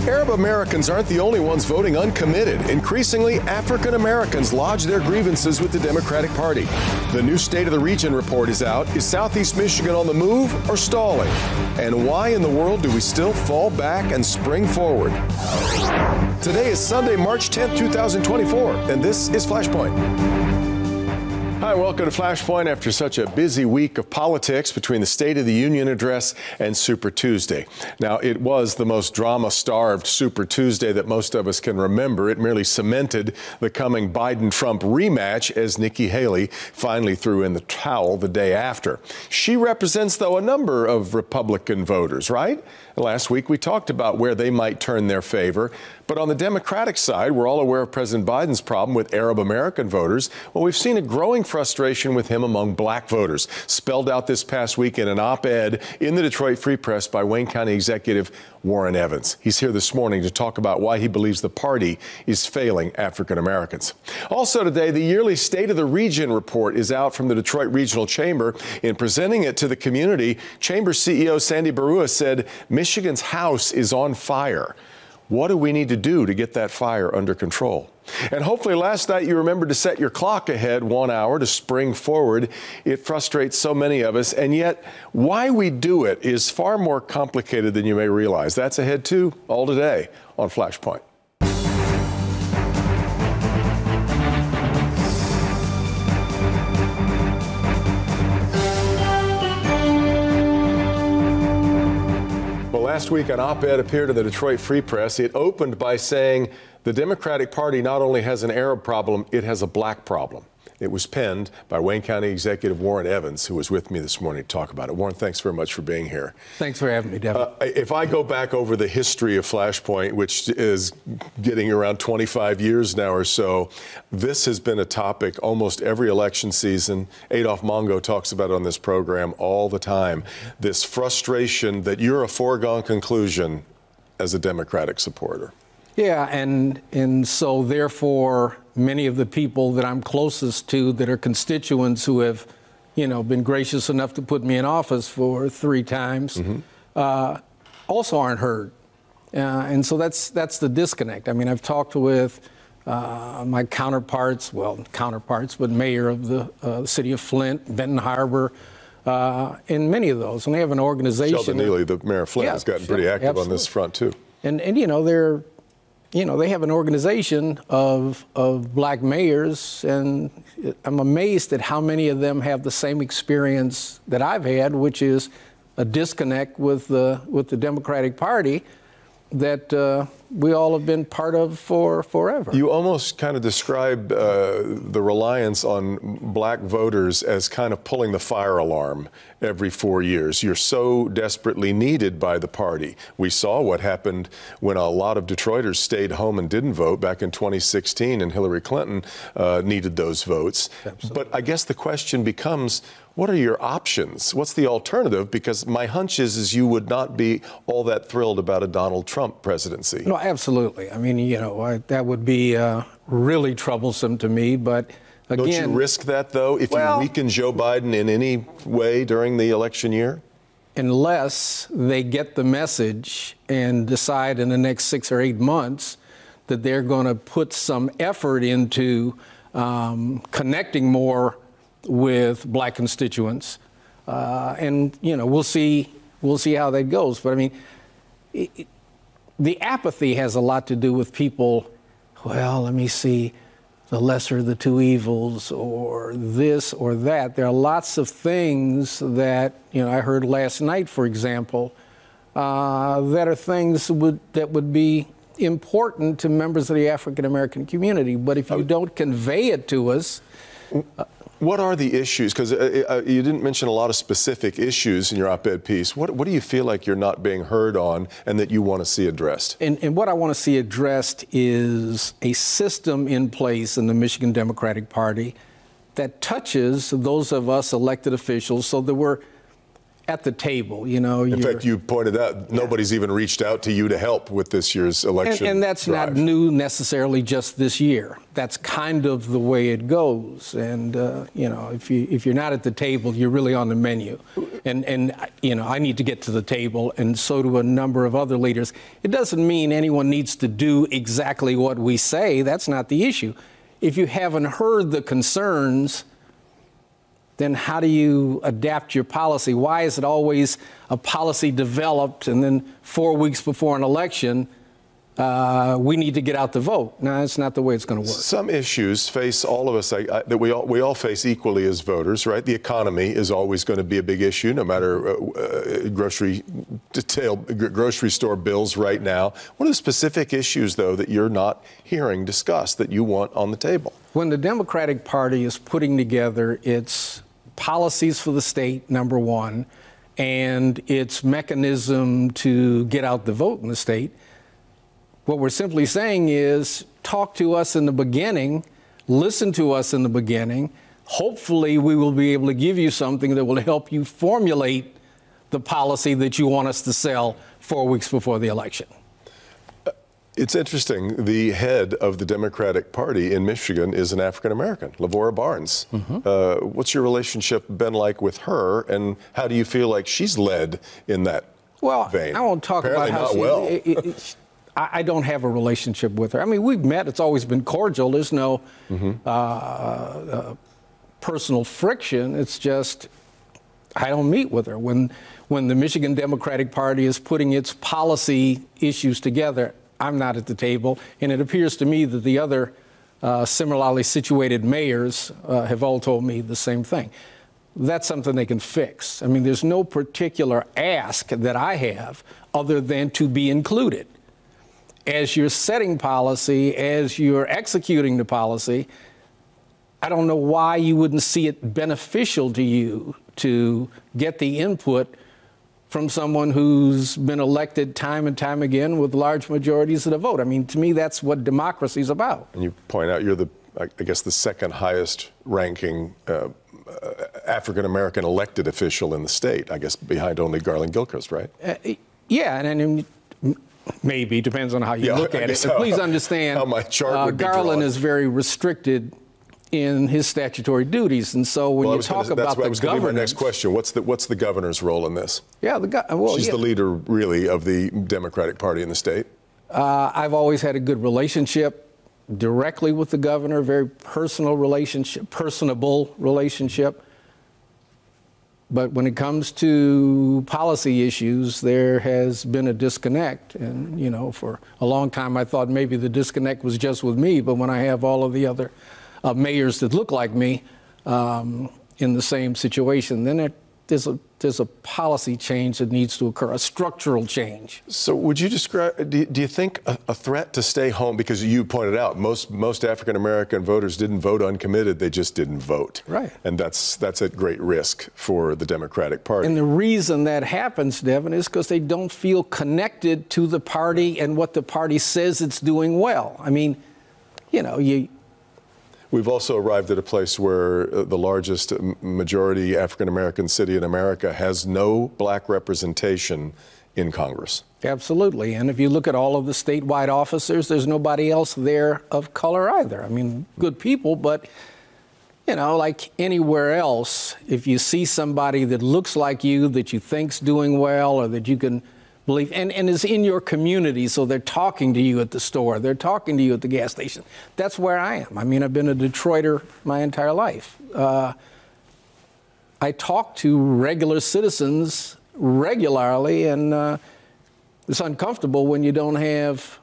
Arab Americans aren't the only ones voting uncommitted. Increasingly, African Americans lodge their grievances with the Democratic Party. The new State of the Region report is out. Is Southeast Michigan on the move or stalling? And why in the world do we still fall back and spring forward? Today is Sunday, March 10th, 2024, and this is Flashpoint. Hi, welcome to Flashpoint after such a busy week of politics between the State of the Union address and Super Tuesday. Now, it was the most drama-starved Super Tuesday that most of us can remember. It merely cemented the coming Biden-Trump rematch as Nikki Haley finally threw in the towel the day after. She represents, though, a number of Republican voters, right? Last week, we talked about where they might turn their favor. But on the Democratic side, we're all aware of President Biden's problem with Arab American voters. Well, we've seen a growing frustration with him among black voters, spelled out this past week in an op-ed in the Detroit Free Press by Wayne County Executive Warren Evans. He's here this morning to talk about why he believes the party is failing African Americans. Also today, the yearly State of the Region report is out from the Detroit Regional Chamber. In presenting it to the community, Chamber CEO Sandy Barua said Michigan's house is on fire. What do we need to do to get that fire under control? And hopefully last night you remembered to set your clock ahead 1 hour to spring forward. It frustrates so many of us, and yet why we do it is far more complicated than you may realize. That's ahead too, all today on Flashpoint. Last week, an op-ed appeared in the Detroit Free Press. It opened by saying the Democratic Party not only has an Arab problem, it has a black problem. It was penned by Wayne County Executive Warren Evans, who was with me this morning to talk about it. Warren, thanks very much for being here. Thanks for having me, Devin. If I go back over the history of Flashpoint, which is getting around 25 years now or so, this has been a topic almost every election season. Adolph Mongo talks about it on this program all the time. This frustration that you're a foregone conclusion as a Democratic supporter. Yeah, and so therefore, many of the people that I'm closest to that are constituents who have, been gracious enough to put me in office for 3 times, also aren't heard. And so that's the disconnect. I mean, I've talked with my counterparts, but mayor of the city of Flint, Benton Harbor, and many of those. And they have an organization. Sheldon Neely, the mayor of Flint, has gotten pretty active on this front, too. And they have an organization of black mayors, and I'm amazed at how many of them have the same experience that I've had, which is a disconnect with the Democratic Party that we all have been part of for forever. You almost kind of describe the reliance on black voters as kind of pulling the fire alarm every 4 years. You're so desperately needed by the party. We saw what happened when a lot of Detroiters stayed home and didn't vote back in 2016, and Hillary Clinton needed those votes. Absolutely. But I guess the question becomes, what are your options? What's the alternative? Because my hunch is you would not be all that thrilled about a Donald Trump presidency. No, absolutely. I mean, that would be really troublesome to me, but again... Don't you risk that, though, if you weaken Joe Biden in any way during the election year? Unless they get the message and decide in the next 6 or 8 months that they're going to put some effort into connecting more with black constituents, and we'll see how that goes. But I mean, the apathy has a lot to do with people. Well, let me see, the lesser of the two evils, or this or that. There are lots of things that I heard last night, for example, that are things that would be important to members of the African American community. But if you don't convey it to us. What are the issues? Because you didn't mention a lot of specific issues in your op-ed piece. What do you feel like you're not being heard on and that you want to see addressed? And what I want to see addressed is a system in place in the Michigan Democratic Party that touches those of us elected officials so that we're at the table. You know, in fact, you pointed out nobody's even reached out to you to help with this year's election. And that's drive. not new necessarily just this year. That's kind of the way it goes. And you know, if you're not at the table, you're really on the menu. And you know, I need to get to the table, and so do a number of other leaders. It doesn't mean anyone needs to do exactly what we say. That's not the issue. If you haven't heard the concerns, then how do you adapt your policy? Why is it always a policy developed and then 4 weeks before an election, we need to get out the vote? No, that's not the way it's going to work. Some issues face all of us that we all face equally as voters, right? The economy is always going to be a big issue, no matter grocery store bills right now. What are the specific issues, though, that you're not hearing discussed that you want on the table? When the Democratic Party is putting together its policies for the state, number one, and its mechanism to get out the vote in the state, what we're simply saying is talk to us in the beginning, listen to us in the beginning. Hopefully we will be able to give you something that will help you formulate the policy that you want us to sell 4 weeks before the election. It's interesting. The head of the Democratic Party in Michigan is an African-American, Lavora Barnes. What's your relationship been like with her, and how do you feel like she's led in that vein? I won't talk Apparently about how I don't have a relationship with her. I mean, we've met. It's always been cordial. There's no personal friction. It's just I don't meet with her. When the Michigan Democratic Party is putting its policy issues together, I'm not at the table, and it appears to me that the other similarly situated mayors have all told me the same thing. That's something they can fix. I mean, there's no particular ask that I have other than to be included. As you're setting policy, as you're executing the policy, I don't know why you wouldn't see it beneficial to you to get the input from someone who's been elected time and time again with large majorities of the vote. I mean, to me, that's what democracy is about. And you point out you're I guess, the second highest ranking African-American elected official in the state, I guess, behind only Garland Gilchrist, right? Yeah, and maybe, depends on how you look at it. But please understand, how my chart would be Garland drawn. is very restricted in his statutory duties, and so when you talk about the governance, my next question. What's the governor's role in this? Yeah, she's the leader, really, of the Democratic Party in the state. I've always had a good relationship directly with the governor, very personal relationship, personable relationship. But when it comes to policy issues, there has been a disconnect. And, you know, for a long time, I thought maybe the disconnect was just with me. But when I have all of the other mayors that look like me in the same situation, then there's a policy change that needs to occur, a structural change. So would you describe, do you think a threat to stay home, because you pointed out most African-American voters didn't vote uncommitted, they just didn't vote. Right. And that's at great risk for the Democratic Party. And the reason that happens, Devin, is because they don't feel connected to the party and what the party says it's doing well. I mean, you know, We've also arrived at a place where the largest majority African-American city in America has no black representation in Congress. Absolutely. And if you look at all of the statewide officers, there's nobody else there of color either. I mean, good people, but, you know, like anywhere else, if you see somebody that looks like you, that you think's doing well, or that you can believe, and is in your community, so they're talking to you at the store, they're talking to you at the gas station. That's where I am. I mean, I've been a Detroiter my entire life. I talk to regular citizens regularly, and it's uncomfortable when you don't have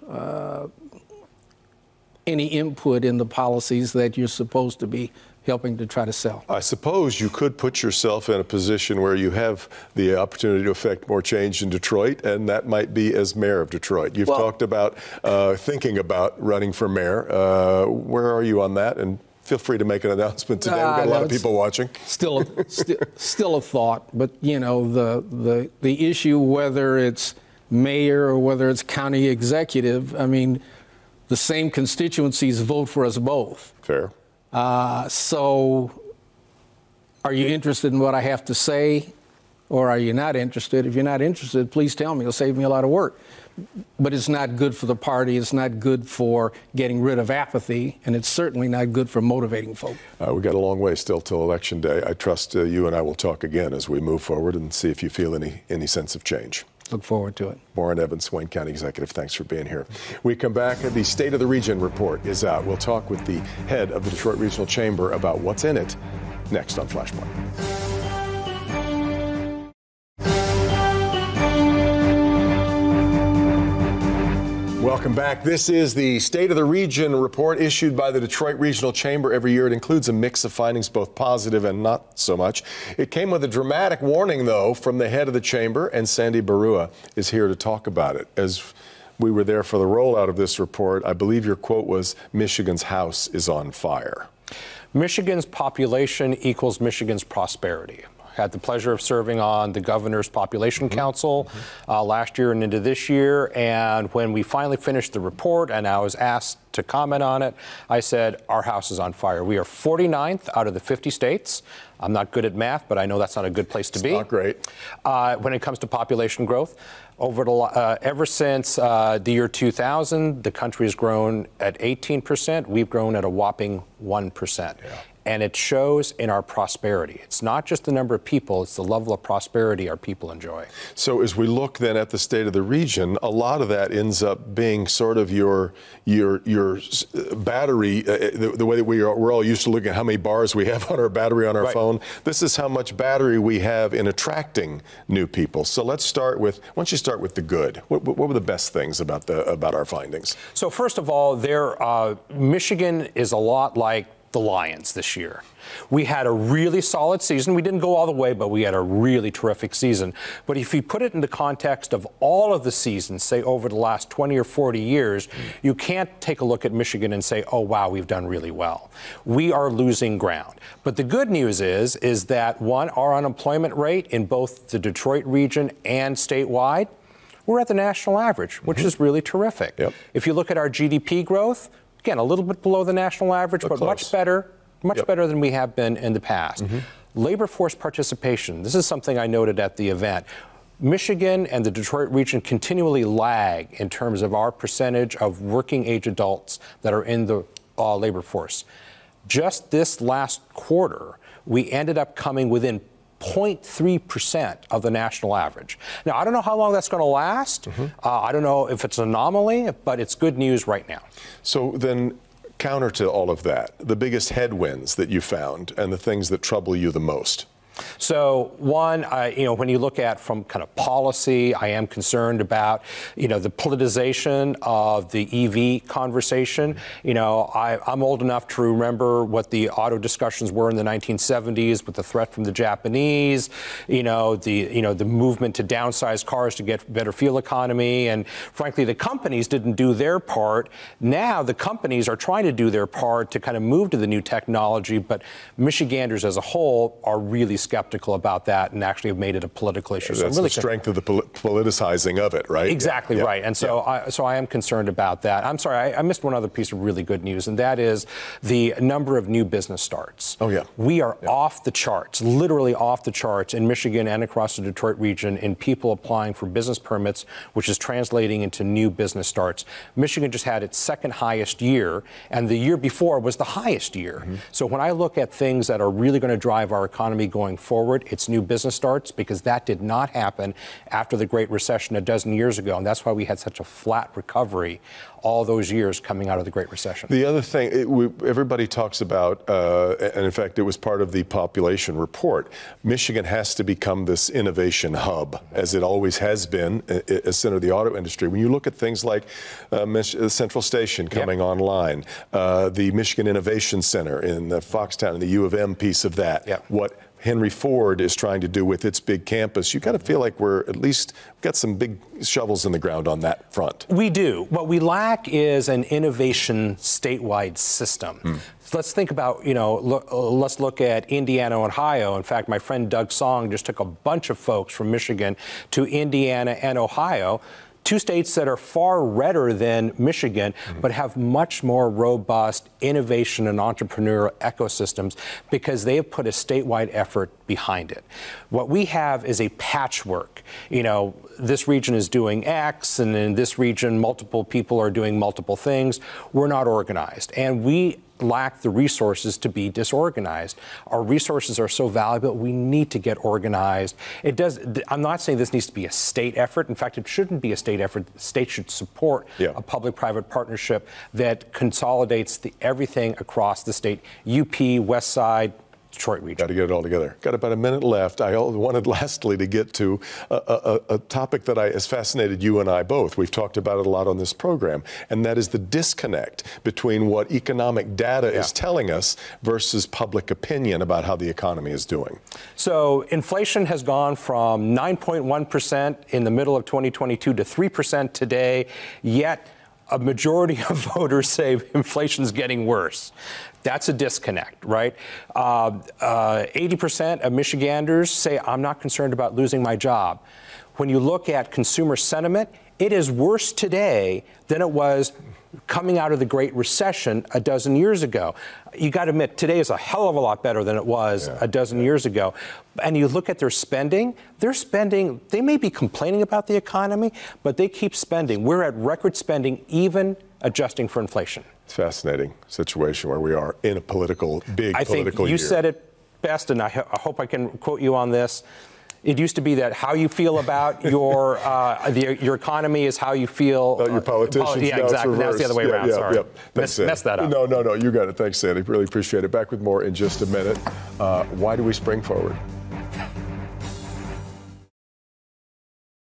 any input in the policies that you're supposed to be helping to try to sell. I suppose you could put yourself in a position where you have the opportunity to affect more change in Detroit, and that might be as mayor of Detroit. You've talked about thinking about running for mayor. Where are you on that? And feel free to make an announcement today. We've got a lot of people watching. Still a thought, but you know, the issue, whether it's mayor or whether it's county executive, I mean, the same constituencies vote for us both. Fair. So are you interested in what I have to say? or are you not interested? If you're not interested, please tell me. It'll save me a lot of work. But it's not good for the party. It's not good for getting rid of apathy, and it's certainly not good for motivating folk. We've got a long way still till Election Day. I trust you and I will talk again as we move forward and see if you feel any sense of change. Look forward to it. Warren Evans, Wayne County Executive, thanks for being here. We come back, the State of the Region report is out. We'll talk with the head of the Detroit Regional Chamber about what's in it next on Flashpoint. Welcome back. This is the State of the Region report issued by the Detroit Regional Chamber every year. It includes a mix of findings, both positive and not so much. It came with a dramatic warning, though, from the head of the chamber, and Sandy Barua is here to talk about it. As we were there for the rollout of this report, I believe your quote was, "Michigan's house is on fire." Michigan's population equals Michigan's prosperity. Had the pleasure of serving on the Governor's Population Council last year and into this year. And when we finally finished the report and I was asked to comment on it, I said, our house is on fire. We are 49th out of the 50 states. I'm not good at math, but I know that's not a good place to be. Not great. When it comes to population growth, ever since the year 2000, the country has grown at 18%. We've grown at a whopping 1%. Yeah. And it shows in our prosperity. It's not just the number of people, it's the level of prosperity our people enjoy. So as we look then at the state of the region, a lot of that ends up being sort of your battery, the way that we're all used to looking at how many bars we have on our battery on our phone. This is how much battery we have in attracting new people. So let's start with, why don't you start with the good? What were the best things about our findings? So first of all, Michigan is a lot like the Lions this year. We had a really solid season. We didn't go all the way, but we had a really terrific season. But if you put it in the context of all of the seasons, say over the last 20 or 40 years, you can't take a look at Michigan and say, oh, wow, we've done really well. We are losing ground. But the good news is that, one, our unemployment rate in both the Detroit region and statewide, we're at the national average, which is really terrific. Yep. If you look at our GDP growth, again, a little bit below the national average, but much better than we have been in the past. Labor force participation. This is something I noted at the event. Michigan and the Detroit region continually lag in terms of our percentage of working age adults that are in the labor force. Just this last quarter, we ended up coming within 0.3% of the national average. Now, I don't know how long that's going to last. I don't know if it's an anomaly, but it's good news right now. So then, counter to all of that, the biggest headwinds that you found and the things that trouble you the most? So one, when you look at from kind of policy, I am concerned about, the politicization of the EV conversation. I'm old enough to remember what the auto discussions were in the 1970s with the threat from the Japanese, the movement to downsize cars to get better fuel economy. And frankly, the companies didn't do their part. Now the companies are trying to do their part to kind of move to the new technology, but Michiganders as a whole are really skeptical about that and actually have made it a political issue. That's the strength of the politicizing of it, right? Exactly right. And so, I am concerned about that. I'm sorry, I missed one other piece of really good news, and that is the number of new business starts. Oh, yeah. We are off the charts, literally off the charts in Michigan and across the Detroit region in people applying for business permits, which is translating into new business starts. Michigan just had its second highest year, and the year before was the highest year. So when I look at things that are really going to drive our economy going forward, it's new business starts, because that did not happen after the Great Recession a dozen years ago, and that's why we had such a flat recovery all those years coming out of the Great Recession. The other thing everybody talks about, and in fact it was part of the population report, Michigan has to become this innovation hub, as it always has been, a center of the auto industry. When you look at things like Central Station coming online, the Michigan Innovation Center in Foxtown, and the U of M piece of that, what Henry Ford is trying to do with its big campus, you kind of feel like we're at least got some big shovels in the ground on that front. We do. What we lack is an innovation statewide system. So let's think about, let's look at Indiana, Ohio. In fact, my friend Doug Song just took a bunch of folks from Michigan to Indiana and Ohio two states that are far redder than Michigan, but have much more robust innovation and entrepreneurial ecosystems because they have put a statewide effort behind it. What we have is a patchwork. You know, this region is doing X, and in this region, multiple people are doing multiple things. We're not organized, and we lack the resources to be disorganized. Our resources are so valuable, we need to get organized. I'm not saying this needs to be a state effort. In fact, it shouldn't be a state effort. The state should support a public-private partnership that consolidates everything across the state, UP, West Side, Detroit region. Got to get it all together. Got about a minute left. I wanted lastly to get to a topic that has fascinated you and I both. We've talked about it a lot on this program, and that is the disconnect between what economic data is telling us versus public opinion about how the economy is doing. So inflation has gone from 9.1% in the middle of 2022 to 3% today, yet a majority of voters say inflation's getting worse. That's a disconnect, right? 80% of Michiganders say, I'm not concerned about losing my job. When you look at consumer sentiment, it is worse today than it was coming out of the Great Recession a dozen years ago. You got to admit, today is a hell of a lot better than it was a dozen years ago. And you look at their spending, they may be complaining about the economy, but they keep spending. We're at record spending, even adjusting for inflation. It's a fascinating situation where we are in a big political year. I think you said it best, and I hope I can quote you on this. It used to be that how you feel about your economy is how you feel about your politicians. Yeah, exactly. That's the other way around. Sorry. Thanks, mess that up. No, you got it. Thanks, Sandy. Really appreciate it. Back with more in just a minute. Why do we spring forward?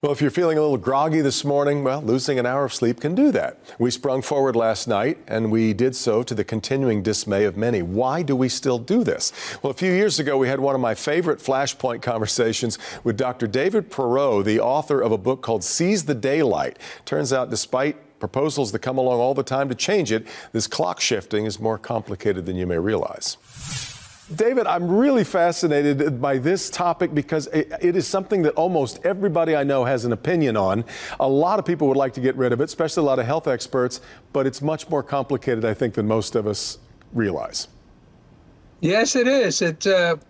Well, if you're feeling a little groggy this morning, well, losing an hour of sleep can do that. We sprung forward last night, and we did so to the continuing dismay of many. Why do we still do this? Well, a few years ago, we had one of my favorite Flashpoint conversations with Dr. David Perot, the author of a book called Seize the Daylight. Turns out, despite proposals that come along all the time to change it, this clock shifting is more complicated than you may realize. David, I'm really fascinated by this topic because it is something that almost everybody I know has an opinion on. A lot of people would like to get rid of it, especially a lot of health experts, but it's much more complicated, I think, than most of us realize. Yes, it is.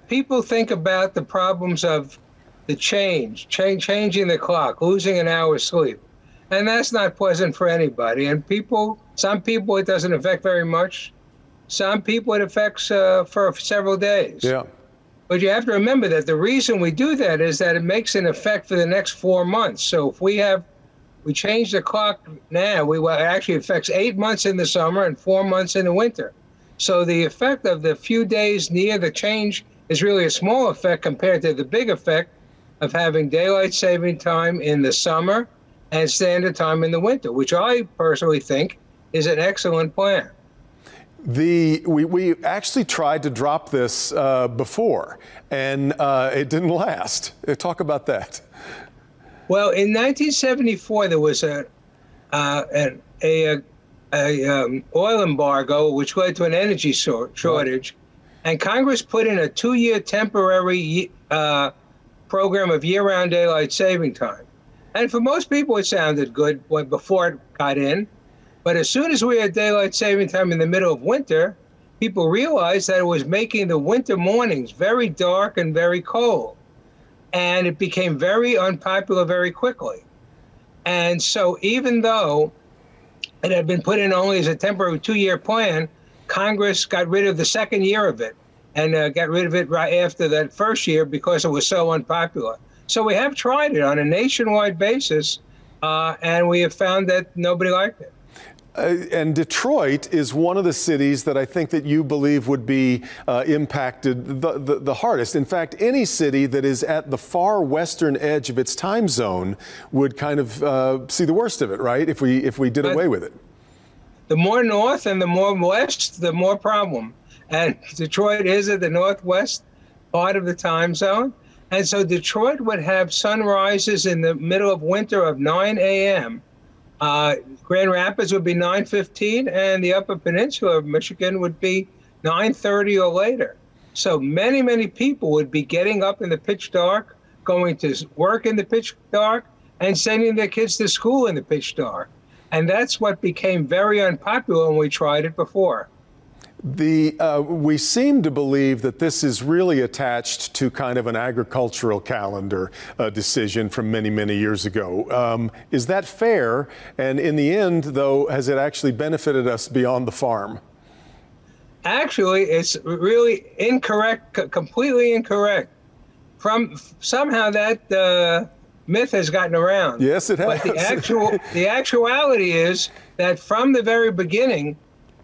People think about the problems of the changing the clock, losing an hour's sleep. And that's not pleasant for anybody. And some people it doesn't affect very much. Some people it affects for several days. Yeah. But you have to remember that the reason we do that is that it makes an effect for the next 4 months. So if we change the clock now, it actually affects 8 months in the summer and 4 months in the winter. So the effect of the few days near the change is really a small effect compared to the big effect of having daylight saving time in the summer and standard time in the winter, which I personally think is an excellent plan. We actually tried to drop this before, and it didn't last. Talk about that. Well, in 1974, there was an oil embargo, which led to an energy shortage, and Congress put in a 2-year temporary program of year-round daylight saving time. And for most people, it sounded good before it got in. But as soon as we had daylight saving time in the middle of winter, people realized that it was making the winter mornings very dark and very cold. And it became very unpopular very quickly. And so even though it had been put in only as a temporary 2-year plan, Congress got rid of the second year of it and got rid of it right after that first year because it was so unpopular. So we have tried it on a nationwide basis, and we have found that nobody liked it. And Detroit is one of the cities that I think that you believe would be impacted the hardest. In fact, any city that is at the far western edge of its time zone would kind of see the worst of it, right? If we did away with it. The more north and the more west, the more problem. And Detroit is at the northwest part of the time zone. And so Detroit would have sunrises in the middle of winter of 9 a.m. Grand Rapids would be 9:15, and the Upper Peninsula of Michigan would be 9:30 or later. So many people would be getting up in the pitch dark, going to work in the pitch dark, and sending their kids to school in the pitch dark. And that's what became very unpopular when we tried it before. We seem to believe that this is really attached to kind of an agricultural calendar decision from many, many years ago. Is that fair? And in the end, though, has it actually benefited us beyond the farm? Actually, it's really incorrect, completely incorrect. Somehow that myth has gotten around. Yes, it has. But the actuality is that from the very beginning,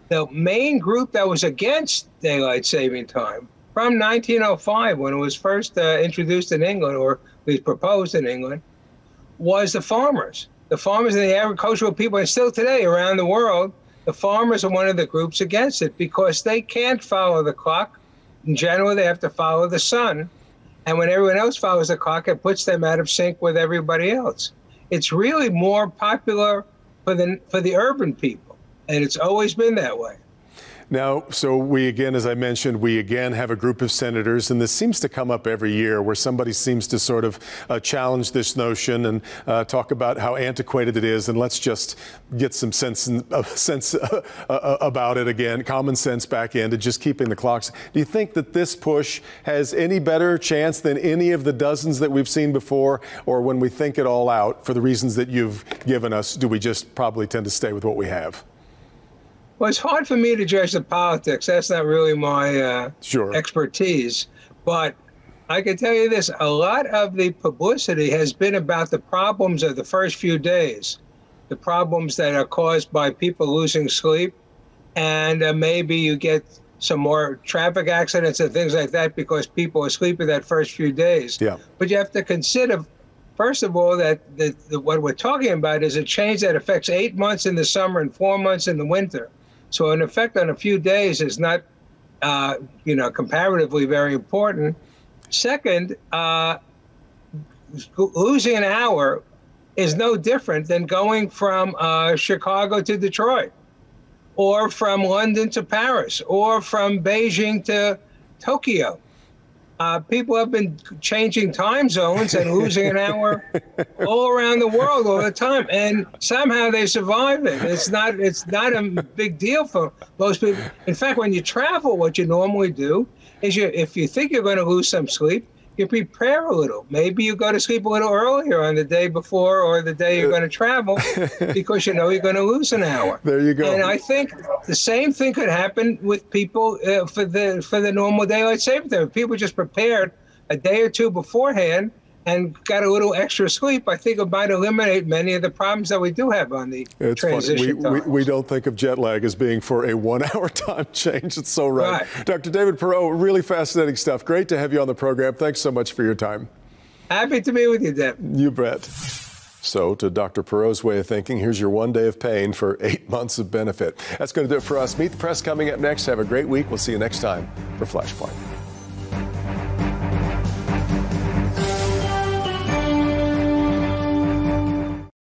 the main group that was against daylight saving time from 1905, when it was first introduced in England, or at least proposed in England, was the farmers. The farmers and the agricultural people, and still today around the world, the farmers are one of the groups against it because they can't follow the clock. In general, they have to follow the sun. And when everyone else follows the clock, it puts them out of sync with everybody else. It's really more popular for the urban people. And it's always been that way. Now, so we again, as I mentioned, we again have a group of senators, and this seems to come up every year where somebody seems to sort of challenge this notion and talk about how antiquated it is, and let's just get some sense about it again, common sense back into just keeping the clocks. Do you think that this push has any better chance than any of the dozens that we've seen before, or when we think it all out, for the reasons that you've given us, do we just probably tend to stay with what we have? Well, it's hard for me to judge the politics. That's not really my expertise. But I can tell you this, a lot of the publicity has been about the problems of the first few days, the problems that are caused by people losing sleep. And maybe you get some more traffic accidents and things like that because people are sleeping that first few days. Yeah. But you have to consider, first of all, that what we're talking about is a change that affects 8 months in the summer and 4 months in the winter. So an effect on a few days is not, comparatively very important. Second, losing an hour is no different than going from Chicago to Detroit, or from London to Paris, or from Beijing to Tokyo. People have been changing time zones and losing an hour all around the world all the time, and somehow they survive it. It's not a big deal for most people. In fact, when you travel, what you normally do is if you think you're going to lose some sleep, you prepare a little. Maybe you go to sleep a little earlier on the day before or the day you're going to travel because you know you're going to lose an hour. There you go. And I think the same thing could happen with people for the normal daylight saving time. If people just prepared a day or two beforehand and got a little extra sleep, I think it might eliminate many of the problems that we do have on the transition times. We don't think of jet lag as being for a 1 hour time change. It's so right. Dr. David Perot, really fascinating stuff. Great to have you on the program. Thanks so much for your time. Happy to be with you, Deb. You bet. So, to Dr. Perot's way of thinking, here's your 1 day of pain for 8 months of benefit. That's going to do it for us. Meet the Press coming up next. Have a great week. We'll see you next time for Flashpoint.